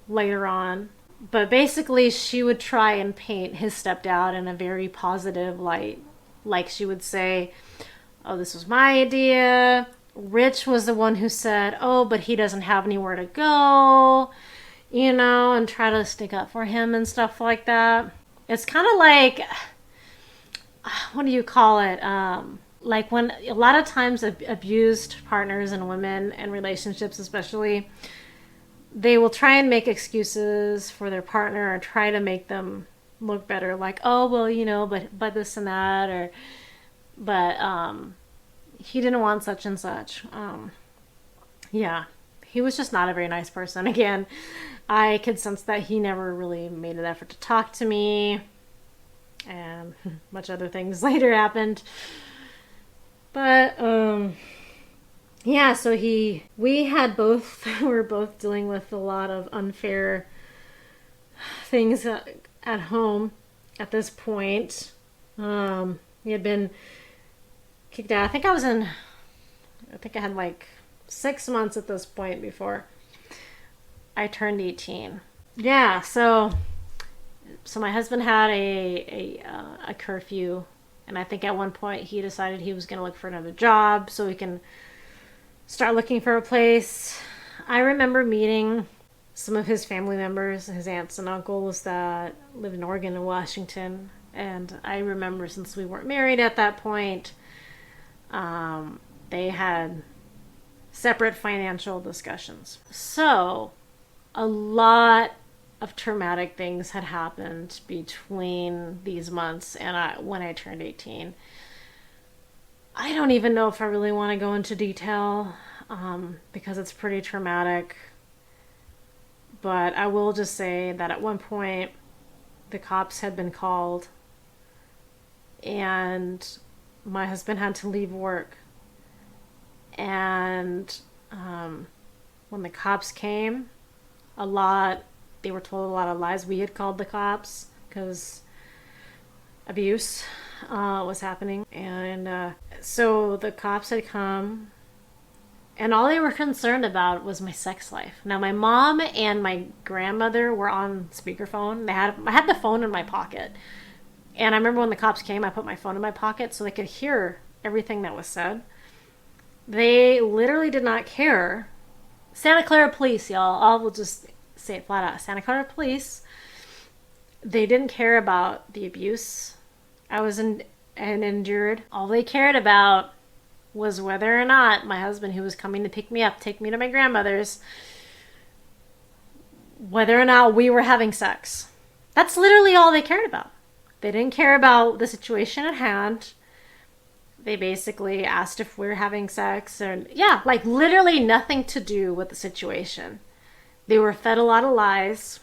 later on. But basically, she would try and paint his stepdad in a very positive light. Like she would say, oh, this was my idea. Rich was the one who said, oh, but he doesn't have anywhere to go, and try to stick up for him and stuff like that. It's kind of like, what do you call it? Like when a lot of times abused partners and women and relationships especially, they will try and make excuses for their partner or try to make them look better, like, oh, well, but this and that, but he didn't want such and such. Yeah, he was just not a very nice person. Again, I could sense that he never really made an effort to talk to me, and much other things later happened. But yeah, so we were both dealing with a lot of unfair things at home at this point. He had been kicked out. I think I had like 6 months at this point before I turned 18. Yeah, so my husband had a curfew, and I think at one point he decided he was going to look for another job so he can start looking for a place. I remember meeting some of his family members, his aunts and uncles that live in Oregon and Washington. And I remember, since we weren't married at that point, they had separate financial discussions. So a lot of traumatic things had happened between these months and when I turned 18. I don't even know if I really want to go into detail because it's pretty traumatic. But I will just say that at one point, the cops had been called and my husband had to leave work. And when the cops came, they were told a lot of lies. We had called the cops because abuse was happening. And so the cops had come, and all they were concerned about was my sex life. Now, my mom and my grandmother were on speakerphone. I had the phone in my pocket. And I remember when the cops came, I put my phone in my pocket so they could hear everything that was said. They literally did not care. Santa Clara police, y'all. I will just say it flat out. Santa Clara police. They didn't care about the abuse I was endured. All they cared about was whether or not my husband, who was coming to pick me up, take me to my grandmother's, whether or not we were having sex. That's literally all they cared about. They didn't care about the situation at hand. They basically asked if we were having sex, and yeah, like literally nothing to do with the situation. They were fed a lot of lies,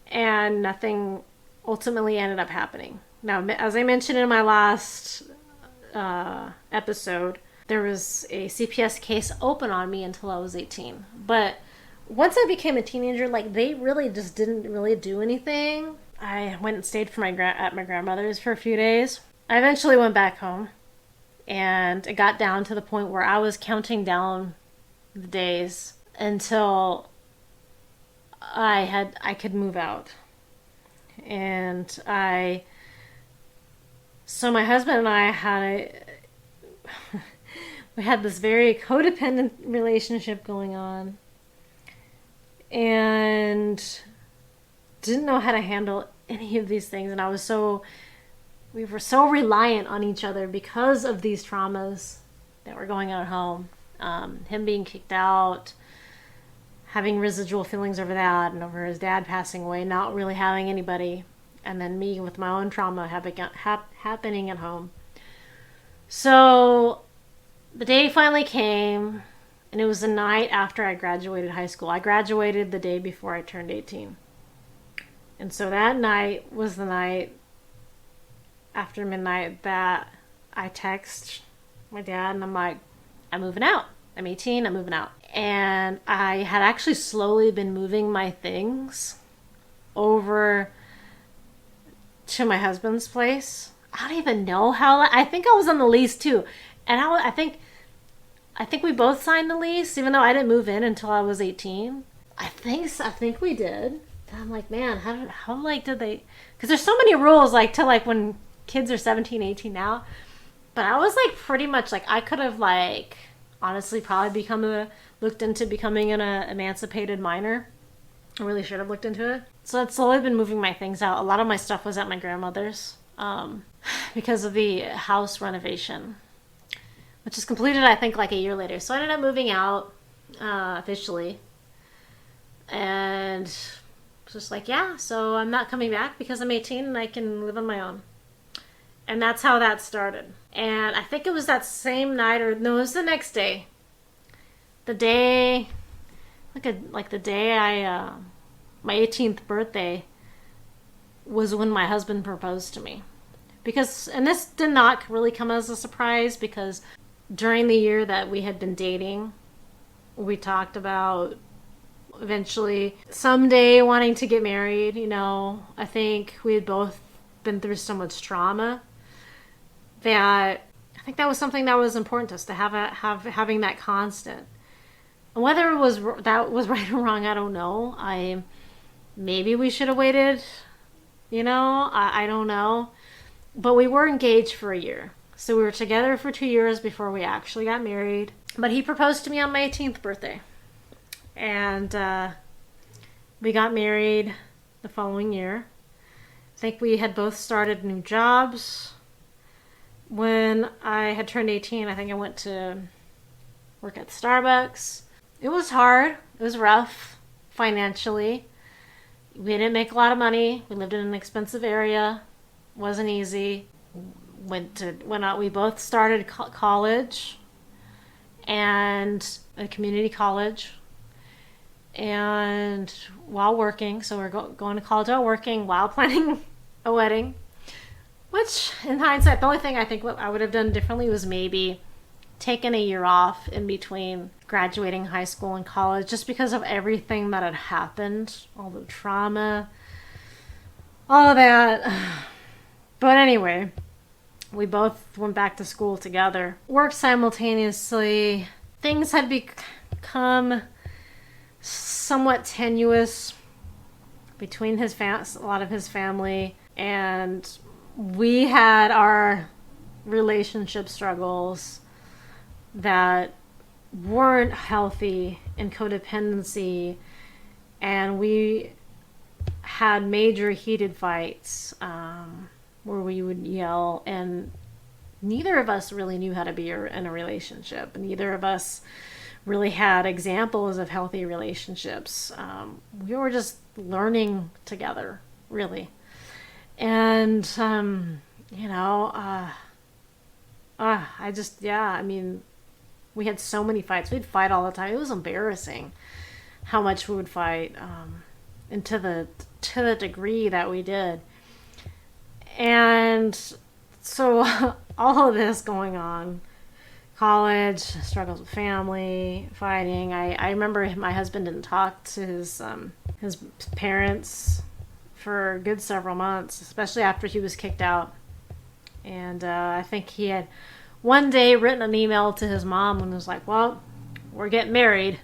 and nothing ultimately ended up happening. Now, as I mentioned in my last episode, there was a CPS case open on me until I was 18. But once I became a teenager, like, they really just didn't really do anything. I went and stayed at my grandmother's for a few days. I eventually went back home, and it got down to the point where I was counting down the days until I could move out. And so my husband and I we had this very codependent relationship going on, and didn't know how to handle any of these things. And we were so reliant on each other because of these traumas that were going on at home. Him being kicked out, having residual feelings over that, and over his dad passing away, not really having anybody, and then me with my own trauma happening at home. So the day finally came And it was the night after I graduated high school. I graduated the day before I turned 18. And so that night was the night after midnight that I text my dad and I'm like, I'm moving out. I'm 18, I'm moving out. And I had actually slowly been moving my things over to my husband's place. I don't even know how. I think I was on the lease too. And I think we both signed the lease, even though I didn't move in until I was 18. I think we did. And I'm like, man, how like did they? Because there's so many rules, like to like when kids are 17, 18 now. But I was like pretty much like I could have like honestly probably looked into becoming an emancipated minor. I really should have looked into it. So I'd slowly been moving my things out. A lot of my stuff was at my grandmother's because of the house renovation, which is completed, I think, like a year later. So I ended up moving out officially. And just like, yeah, so I'm not coming back because I'm 18 and I can live on my own. And that's how that started. And I think it was that same night, or no, it was the next day. The day, like the day my 18th birthday was when my husband proposed to me. Because, and this did not really come as a surprise because during the year that we had been dating, we talked about eventually someday wanting to get married. You know, I think we had both been through so much trauma that I think that was something that was important to us, to having that constant. And whether that was right or wrong, I don't know. Maybe we should have waited. You know, I don't know. But we were engaged for a year. So we were together for 2 years before we actually got married. But he proposed to me on my 18th birthday. And we got married the following year. I think we had both started new jobs. When I had turned 18, I think I went to work at Starbucks. It was hard. It was rough financially. We didn't make a lot of money. We lived in an expensive area. Wasn't easy. We both started college and a community college. And while working, so we're going to college while working, while planning a wedding. Which, in hindsight, the only thing I think what I would have done differently was maybe taken a year off in between graduating high school and college, just because of everything that had happened, all the trauma, all of that. But anyway, we both went back to school together, worked simultaneously. Things had become somewhat tenuous between a lot of his family, and we had our relationship struggles that weren't healthy, and codependency, and we had major heated fights where we would yell, and neither of us really knew how to be in a relationship. Neither of us really had examples of healthy relationships. We were just learning together, really. And, we had so many fights. We'd fight all the time. It was embarrassing how much we would fight, and to the degree that we did. And so all of this going on, college, struggles with family, fighting. I remember my husband didn't talk to his parents for a good several months, especially after he was kicked out. And I think he had one day written an email to his mom and was like, well, we're getting married.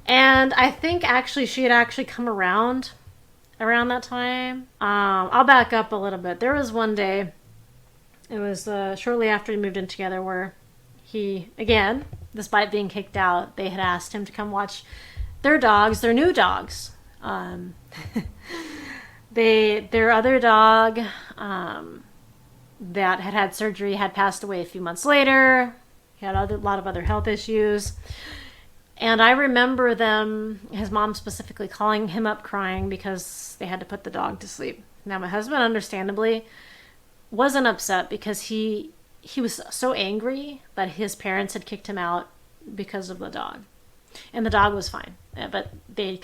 And I think actually she had actually come around that time. I'll back up a little bit. There was one day, it was shortly after we moved in together, where he, again, despite being kicked out, they had asked him to come watch their new dogs. Their other dog that had surgery had passed away a few months later. He had a lot of other health issues. And I remember his mom specifically, calling him up crying because they had to put the dog to sleep. Now, my husband, understandably, wasn't upset because he was so angry that his parents had kicked him out because of the dog. And the dog was fine. But they,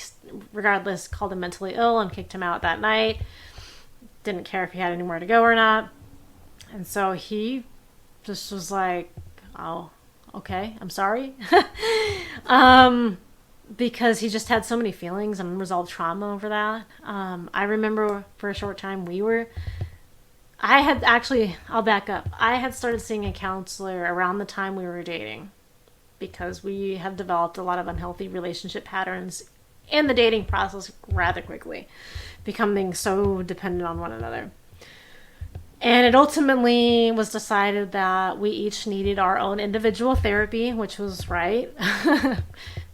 regardless, called him mentally ill and kicked him out that night. Didn't care if he had anywhere to go or not. And so he just was like, oh, okay, I'm sorry. Because he just had so many feelings and unresolved trauma over that. I remember for a short time I'll back up. I had started seeing a counselor around the time we were dating because we had developed a lot of unhealthy relationship patterns in the dating process rather quickly, becoming so dependent on one another. And it ultimately was decided that we each needed our own individual therapy, which was right,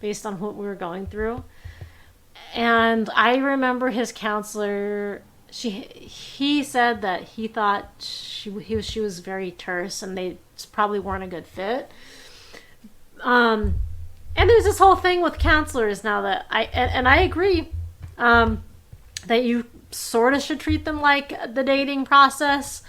based on what we were going through. And I remember his counselor, he said that he thought she was very terse and they probably weren't a good fit. And there's this whole thing with counselors now that I agree, that you sort of should treat them like the dating process,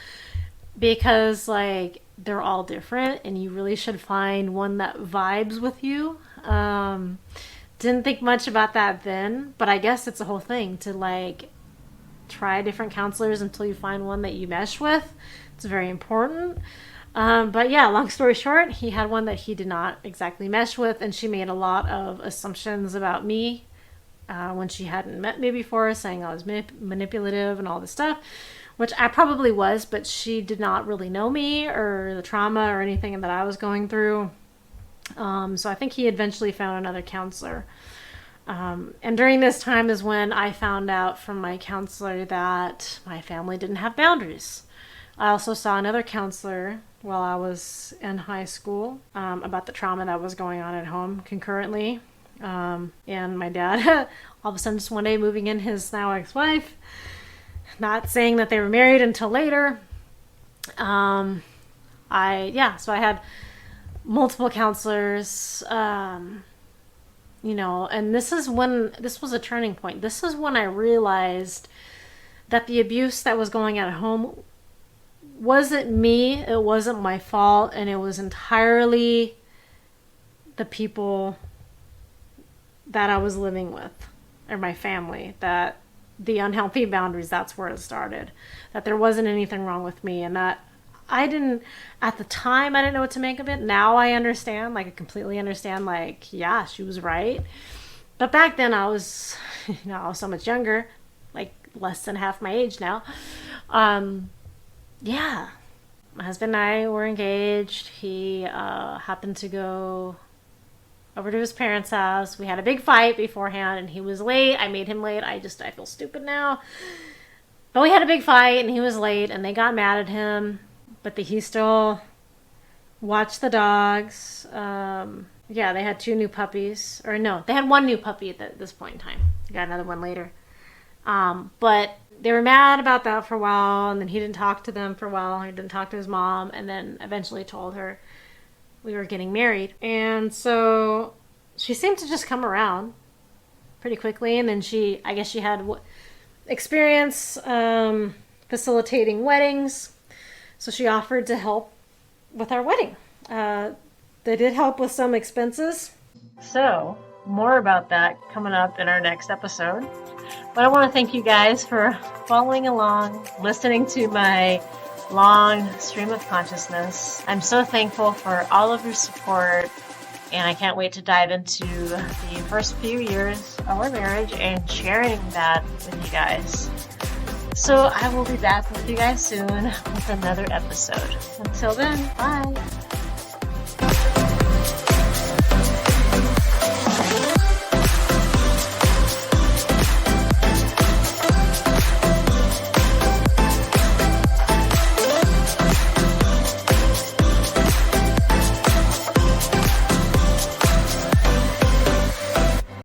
because like they're all different and you really should find one that vibes with you. Didn't think much about that then, but I guess it's a whole thing to like try different counselors until you find one that you mesh with. It's very important. But yeah, long story short, he had one that he did not exactly mesh with, and she made a lot of assumptions about me when she hadn't met me before, saying I was manipulative and all this stuff, which I probably was, but she did not really know me or the trauma or anything that I was going through. So I think he eventually found another counselor. And during this time is when I found out from my counselor that my family didn't have boundaries. I also saw another counselor while I was in high school about the trauma that was going on at home concurrently. And my dad, all of a sudden, just one day moving in his now ex-wife, not saying that they were married until later. So I had multiple counselors, and this was a turning point. This is when I realized that the abuse that was going on at home wasn't me, it wasn't my fault, and it was entirely the people that I was living with, or my family, that the unhealthy boundaries, that's where it started. That there wasn't anything wrong with me, and that at the time, I didn't know what to make of it. Now I understand, I completely understand, yeah, she was right. But back then I was, I was so much younger, less than half my age now. My husband and I were engaged. He happened to go over to his parents' house. We had a big fight beforehand, and he was late. I made him late. I feel stupid now. But we had a big fight, and he was late, and they got mad at him. But he still watched the dogs. They had 2 new puppies. Or no, they had 1 new puppy at this point in time. They got another one later. But they were mad about that for a while, and then he didn't talk to them for a while. He didn't talk to his mom, and then eventually told her we were getting married. And so she seemed to just come around pretty quickly, and then she had experience facilitating weddings, so she offered to help with our wedding. They did help with some expenses. So more about that coming up in our next episode. But I want to thank you guys for following along, listening to my long stream of consciousness. I'm so thankful for all of your support, and I can't wait to dive into the first few years of our marriage and sharing that with you guys. So I will be back with you guys soon with another episode. Until then, bye.